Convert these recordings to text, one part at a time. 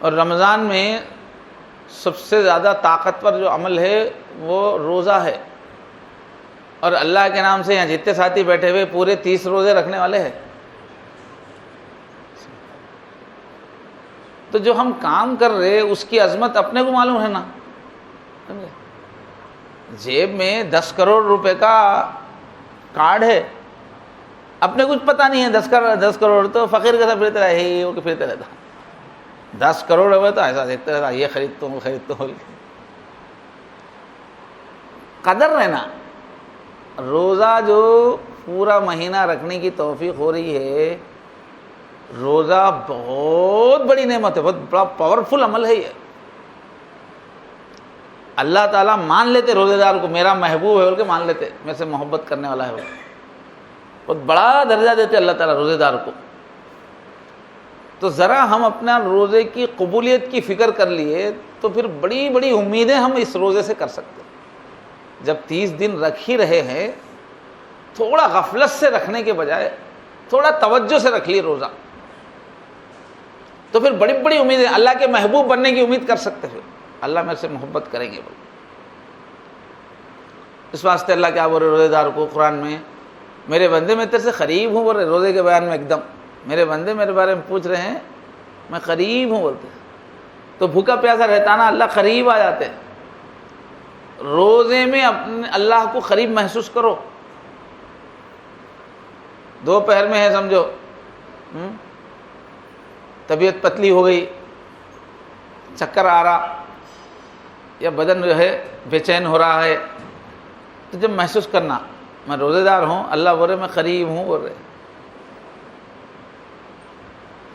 اور رمضان میں سب سے زیادہ طاقتور جو عمل ہے وہ روزہ ہے، اور اللہ کے نام سے یہاں جتنے ساتھی بیٹھے ہوئے پورے 30 روزے رکھنے والے ہیں۔ تو جو ہم کام کر رہے اس کی عظمت اپنے کو معلوم ہے نا، سمجھے؟ جیب میں 10 کروڑ روپے کا کارڈ ہے، اپنے کچھ پتہ نہیں ہے، 10 کروڑ تو فقیر کے ساتھ پھرتے رہے ہی وہ کہ پھرتے رہتا، 10 کروڑ ہوئے تو ایسا دیکھتے رہتا، یہ خریدتا ہوں خریدتا ہوں۔ قدر رہنا، روزہ جو پورا مہینہ رکھنے کی توفیق ہو رہی ہے، روزہ بہت بڑی نعمت ہے، بہت بڑا پاورفل عمل ہے یہ۔ اللہ تعالیٰ مان لیتے روزے دار کو، میرا محبوب ہے بول کے مان لیتے، میرے سے محبت کرنے والا ہے وہ، بہت بڑا درجہ دیتے اللہ تعالیٰ روزے دار کو۔ تو ذرا ہم اپنا روزے کی قبولیت کی فکر کر لیے تو پھر بڑی بڑی امیدیں ہم اس روزے سے کر سکتے ہیں۔ جب 30 دن رکھ ہی رہے ہیں، تھوڑا غفلت سے رکھنے کے بجائے تھوڑا توجہ سے رکھ لیے روزہ، تو پھر بڑی بڑی امیدیں، اللہ کے محبوب بننے کی امید کر سکتے ہیں، اللہ میرے سے محبت کریں گے بول۔ اس واسطے اللہ کیا بول رہے روزے دار کو قرآن میں، میرے بندے میں تیرے سے قریب ہوں بول رہے، روزے کے بیان میں ایک دم میرے بندے میرے بارے میں پوچھ رہے ہیں، میں قریب ہوں بولتے، تو بھوکا پیاسا رہتا نا، اللہ قریب آ جاتے ہیں۔ روزے میں اپنے اللہ کو قریب محسوس کرو۔ دوپہر میں ہے سمجھو، طبیعت پتلی ہو گئی، چکر آ رہا، یا بدن جو ہے بے چین ہو رہا ہے، تو جب محسوس کرنا میں روزے دار ہوں، اللہ بول رہے میں قریب ہوں بول رہے۔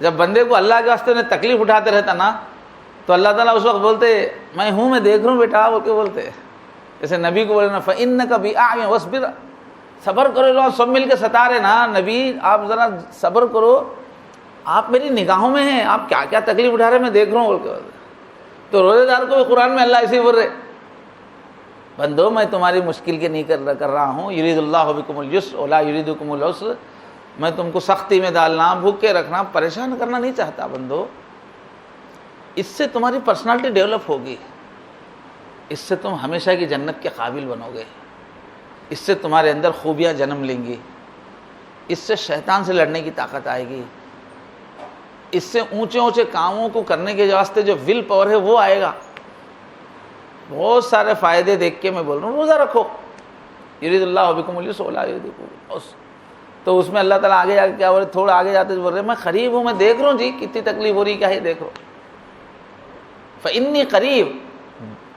جب بندے کو اللہ کے واسطے میں تکلیف اٹھاتے رہتا نا، تو اللہ تعالیٰ اس وقت بولتے میں ہوں، میں دیکھ رہا ہوں بیٹا بول کے بولتے، جیسے نبی کو بولے نا فَإِنَّكَ بِأَعْيُنِنَا وَاصْبِرْ، صبر کرو، لوگ سب مل کے ستا رہے نا نبی آپ ذرا صبر کرو، آپ میری نگاہوں میں ہیں، آپ کیا کیا تکلیف اٹھا رہے میں دیکھ رہا ہوں بول کے بولتے۔ تو روزے دار کو بھی قرآن میں اللہ اسی بول رہے، بندو میں تمہاری مشکل کے نہیں کر رہا ہوں، یرید اللہ بکم اليسر ولا یریدکم العسر، میں تم کو سختی میں ڈالنا، بھوکے رکھنا، پریشان کرنا نہیں چاہتا بندو۔ اس سے تمہاری پرسنالٹی ڈیولپ ہوگی، اس سے تم ہمیشہ کی جنت کے قابل بنو گے، اس سے تمہارے اندر خوبیاں جنم لیں گی، اس سے شیطان سے لڑنے کی طاقت آئے گی، اس سے اونچے اونچے کاموں کو کرنے کے واسطے جو ول پاور ہے وہ آئے گا۔ بہت سارے فائدے دیکھ کے میں بول رہا ہوں روزہ رکھو، یرید اللہ بکم اليسر ولا یریدکم العسر۔ تو اس میں اللہ تعالیٰ آگے جا کے کیا بول رہے، تھوڑا آگے جاتے بول رہے میں قریب ہوں، میں دیکھ رہا ہوں جی کتنی تکلیف ہو رہی، کیا ہے دیکھ رہا ہوں۔ فإنی قریب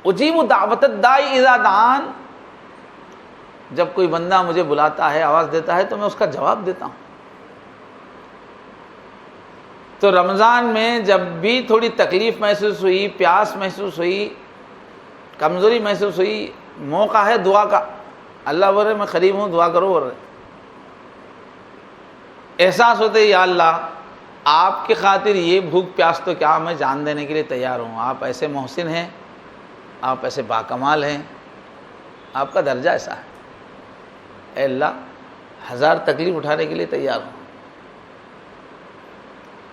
اجیب دعوت الداعی اذا دعان، جب کوئی بندہ مجھے بلاتا ہے، آواز دیتا ہے تو میں اس کا جواب دیتا ہوں۔ تو رمضان میں جب بھی تھوڑی تکلیف محسوس ہوئی، پیاس محسوس ہوئی، کمزوری محسوس ہوئی، موقع ہے دعا کا، اللہ بول رہے میں قریب ہوں، دعا کرو بول رہے۔ احساس ہوتے یا اللہ آپ کی خاطر یہ بھوک پیاس تو کیا میں جان دینے کے لیے تیار ہوں، آپ ایسے محسن ہیں، آپ ایسے باکمال ہیں، آپ کا درجہ ایسا ہے، اے اللہ 1000 تکلیف اٹھانے کے لیے تیار ہوں،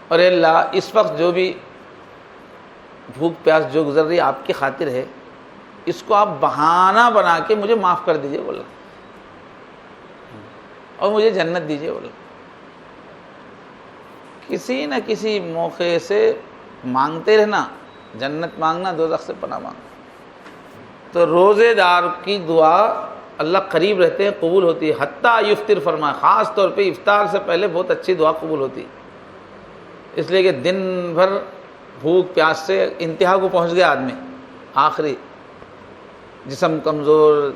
اور اے اللہ اس وقت جو بھی بھوک پیاس جو گزر رہی آپ کی خاطر ہے، اس کو آپ بہانہ بنا کے مجھے معاف کر دیجئے بولا، اور مجھے جنت دیجئے بولا۔ کسی نہ کسی موقع سے مانگتے رہنا، جنت مانگنا، دوزخ سے پناہ مانگنا۔ تو روزے دار کی دعا اللہ قریب رہتے ہیں، قبول ہوتی ہے، حتیٰ یفطر فرمایا، خاص طور پہ افطار سے پہلے بہت اچھی دعا قبول ہوتی ہے، اس لیے کہ دن بھر بھوک پیاس سے انتہا کو پہنچ گیا آدمی، آخری جسم کمزور،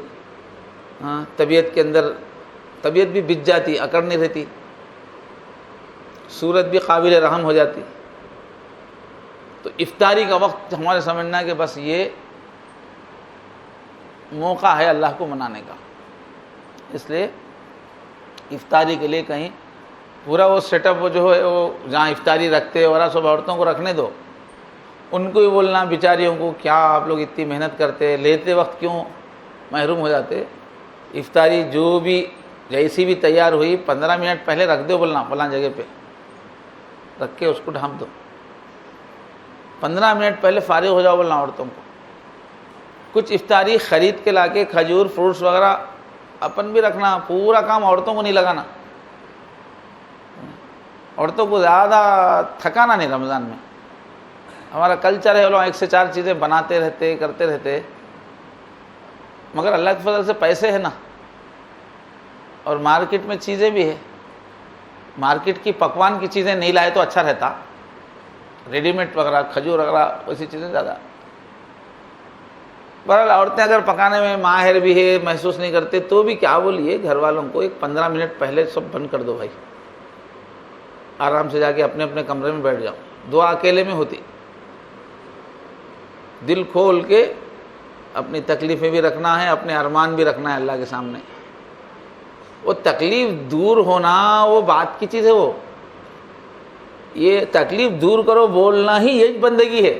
طبیعت کے اندر طبیعت بھی بچ جاتی، اکڑ نہیں رہتی، صورت بھی قابل رحم ہو جاتی۔ تو افطاری کا وقت ہمارے سمجھنا کہ بس یہ موقع ہے اللہ کو منانے کا، اس لیے افطاری کے لیے کہیں پورا وہ سیٹ اپ وہ جو ہے وہ جہاں افطاری رکھتے اور سب عورتوں کو رکھنے دو، ان کو بھی بولنا بیچاریوں کو کیا آپ لوگ اتنی محنت کرتے، لیتے وقت کیوں محروم ہو جاتے۔ افطاری جو بھی جیسی بھی تیار ہوئی 15 منٹ پہلے رکھ دو، بولنا فلاں جگہ پہ رکھ کے اس کو ڈھانپ دو، 15 منٹ پہلے فارغ ہو جاؤ بولنا عورتوں کو. کچھ افطاری خرید کے لا کے کھجور فروٹس وغیرہ اپن بھی رکھنا, پورا کام عورتوں کو نہیں لگانا. عورتوں کو زیادہ تھکانا نہیں رمضان میں. ہمارا کلچر ہے لوگ 1 سے 4 چیزیں بناتے رہتے کرتے رہتے, مگر اللہ کے فضل سے پیسے ہیں نا, اور مارکیٹ میں چیزیں بھی ہے. مارکیٹ کی پکوان کی چیزیں نہیں لائے تو اچھا رہتا, ریڈی میڈ وغیرہ کھجور وغیرہ ویسی چیزیں زیادہ. بہرحال عورتیں اگر پکانے میں ماہر بھی ہے, محسوس نہیں کرتے تو بھی کیا بولیے, گھر والوں کو ایک 15 منٹ پہلے سب بند کر دو بھائی, آرام سے جا کے اپنے اپنے کمرے میں بیٹھ جاؤ. دعا اکیلے میں ہوتی, دل کھول کے اپنی تکلیفیں بھی رکھنا ہے, اپنے ارمان بھی رکھنا ہے اللہ کے سامنے. وہ تکلیف دور ہونا وہ بات کی چیز ہے. وہ یہ تکلیف دور کرو بولنا ہی یہ بندگی ہے,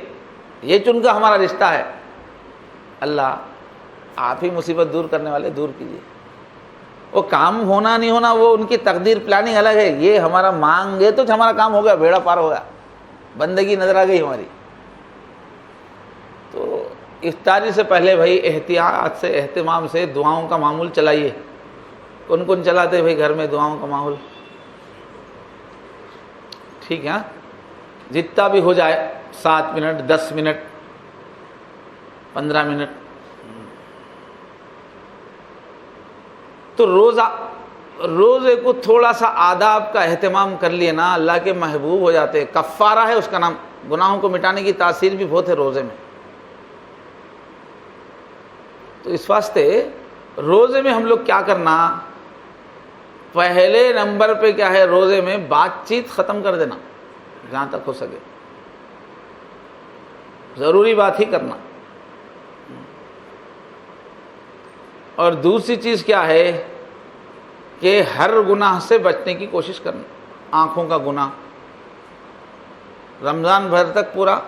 یہ چن کا ہمارا رشتہ ہے. اللہ آپ ہی مصیبت دور کرنے والے, دور کیجیے. وہ کام ہونا نہیں ہونا وہ ان کی تقدیر پلاننگ الگ ہے. یہ ہمارا مانگے تو ہمارا کام ہو گیا, بیڑا پار ہو گیا, بندگی نظر آ گئی ہماری. تو افطاری سے پہلے بھائی احتیاط سے, اہتمام سے دعاؤں کا معمول چلائیے. کون کون چلاتے بھائی گھر میں دعاؤں کا ماحول؟ ٹھیک ہے, جتنا بھی ہو جائے, 7 منٹ 10 منٹ 15 منٹ. تو روزے کو تھوڑا سا آداب کا اہتمام کر لیے نا, اللہ کے محبوب ہو جاتے. کفارہ ہے اس کا نام, گناہوں کو مٹانے کی تاثیر بھی بہت ہے روزے میں. تو اس واسطے روزے میں ہم لوگ کیا کرنا, پہلے نمبر پہ کیا ہے, روزے میں بات چیت ختم کر دینا جہاں تک ہو سکے, ضروری بات ہی کرنا. اور دوسری چیز کیا ہے کہ ہر گناہ سے بچنے کی کوشش کرنا. آنکھوں کا گناہ رمضان بھر تک پورا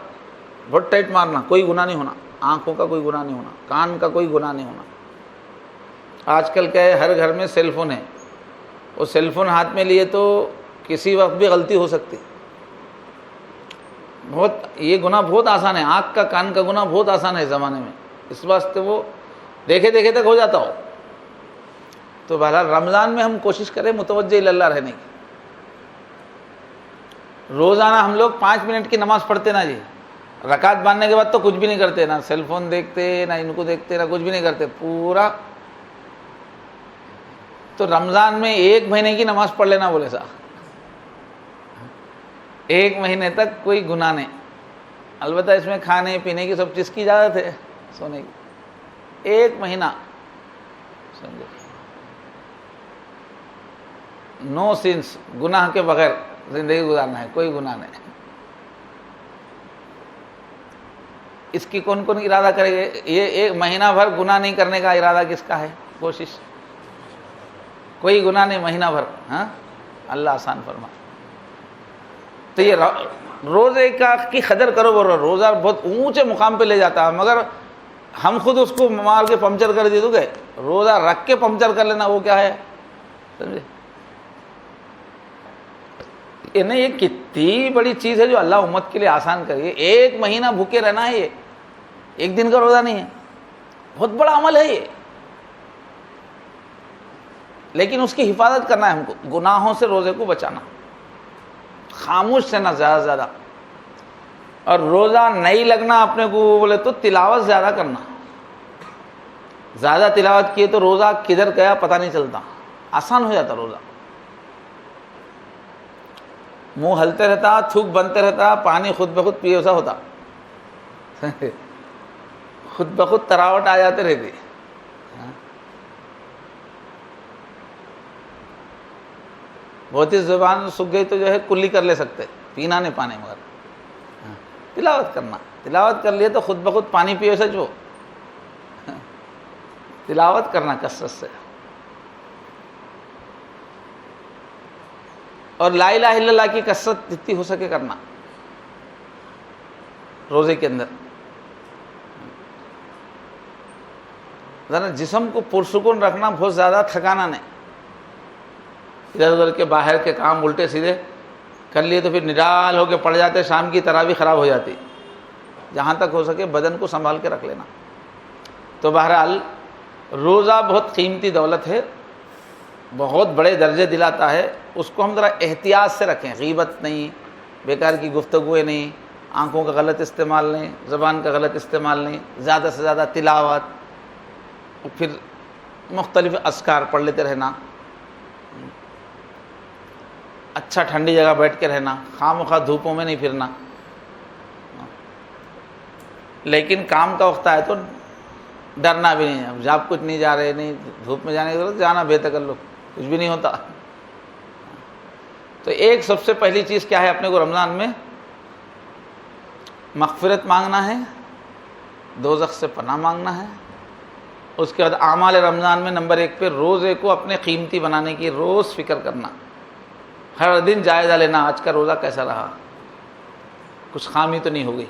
بہت ٹائٹ مارنا, کوئی گناہ نہیں ہونا. آنکھوں کا کوئی گناہ نہیں ہونا, کان کا کوئی گناہ نہیں ہونا. آج کل کیا ہے, ہر گھر میں سیل فون ہے, وہ سیل فون ہاتھ میں لیے تو کسی وقت بھی غلطی ہو سکتی. یہ گناہ بہت آسان ہے, آنکھ کا کان کا گناہ بہت آسان ہے اس زمانے میں. اس واسطے وہ دیکھے دیکھے تک ہو جاتا ہو. تو بہرحال رمضان میں ہم کوشش کریں متوجہ اللہ رہنے کی. روزانہ ہم لوگ 5 منٹ کی نماز پڑھتے نا جی, رکعت باندھنے کے بعد تو کچھ بھی نہیں کرتے, نہ سیل فون دیکھتے, نہ ان کو دیکھتے, نہ کچھ بھی نہیں کرتے پورا. تو رمضان میں 1 مہینے کی نماز پڑھ لینا بولے صاحب, 1 مہینے تک کوئی گناہ نہیں. البتہ اس میں کھانے پینے کی سب چیز کی اجازت ہے, سونے کی. 1 مہینہ سمجھو, نو سینس, گناہ کے بغیر زندگی گزارنا ہے, کوئی گناہ نہیں. اس کی کون کون ارادہ کرے گا؟ یہ 1 مہینہ بھر گناہ نہیں کرنے کا ارادہ کس کا ہے؟ کوشش, کوئی گناہ نہیں مہینہ بھر. ہاں, اللہ آسان فرما. تو یہ روزے کی قدر کرو. روزہ بہت اونچے مقام پہ لے جاتا ہے, مگر ہم خود اس کو مار کے پنچر کر دیے تو گئے. روزہ رکھ کے پنچر کر لینا وہ کیا ہے, سمجھے؟ یہ کتنی بڑی چیز ہے جو اللہ امت کے لیے آسان کریے. 1 مہینہ بھوکے رہنا ہے, یہ 1 دن کا روزہ نہیں ہے, بہت بڑا عمل ہے یہ. لیکن اس کی حفاظت کرنا ہے ہم کو, گناہوں سے روزے کو بچانا, خاموش رہنا زیادہ سے زیادہ. اور روزہ نہیں لگنا اپنے کو بولے تو تلاوت زیادہ کرنا. زیادہ تلاوت کیے تو روزہ کدھر گیا پتہ نہیں چلتا, آسان ہو جاتا روزہ. منہ ہلتے رہتا, تھوک بنتے رہتا, پانی خود بخود پیے ایسا ہوتا, خود بخود تراوٹ آ جاتے رہتی. بہت ہی زبان سوکھ گئی تو جو ہے کلی کر لے سکتے, پینا نہیں پانے, مگر تلاوت کرنا. تلاوت کر لیے تو خود بخود پانی پیو سچ وہ. تلاوت کرنا کثرت سے, اور لا الہ الا اللہ کی کثرت جتنی ہو سکے کرنا روزے کے اندر. ذرا جسم کو پرسکون رکھنا, بہت زیادہ تھکانا نہیں. ادھر ادھر کے باہر کے کام الٹے سیدھے کر لیے تو پھر نڈال ہو کے پڑ جاتے, شام کی تراویح خراب ہو جاتی. جہاں تک ہو سکے بدن کو سنبھال کے رکھ لینا۔ تو بہرحال روزہ بہت قیمتی دولت ہے، بہت بڑے درجے دلاتا ہے، اس کو ہم ذرا احتیاط سے رکھیں، غیبت نہیں، بیکار کی گفتگویں نہیں، آنکھوں کا غلط استعمال نہیں، زبان کا غلط استعمال نہیں، زیادہ سے زیادہ تلاوت، پھر مختلف اذکار پڑھ لیتے رہنا، اچھا ٹھنڈی جگہ بیٹھ کے رہنا، خواہ مخواہ دھوپوں میں نہیں پھرنا۔ لیکن کام کا وقت آئے تو ڈرنا بھی نہیں ہے، اب جب کچھ نہیں جا رہے، نہیں دھوپ میں جانے کی ضرورت، جانا بے تکلف، کچھ بھی نہیں ہوتا۔ تو ایک سب سے پہلی چیز کیا ہے اپنے کو رمضان میں؟ مغفرت مانگنا ہے، دوزخ سے پناہ مانگنا ہے۔ اس کے بعد اعمال رمضان میں نمبر 1 پہ روزے کو اپنے قیمتی بنانے کی روز فکر کرنا، ہر دن جائزہ لینا، آج کا روزہ کیسا رہا، کچھ خامی تو نہیں ہو گئی۔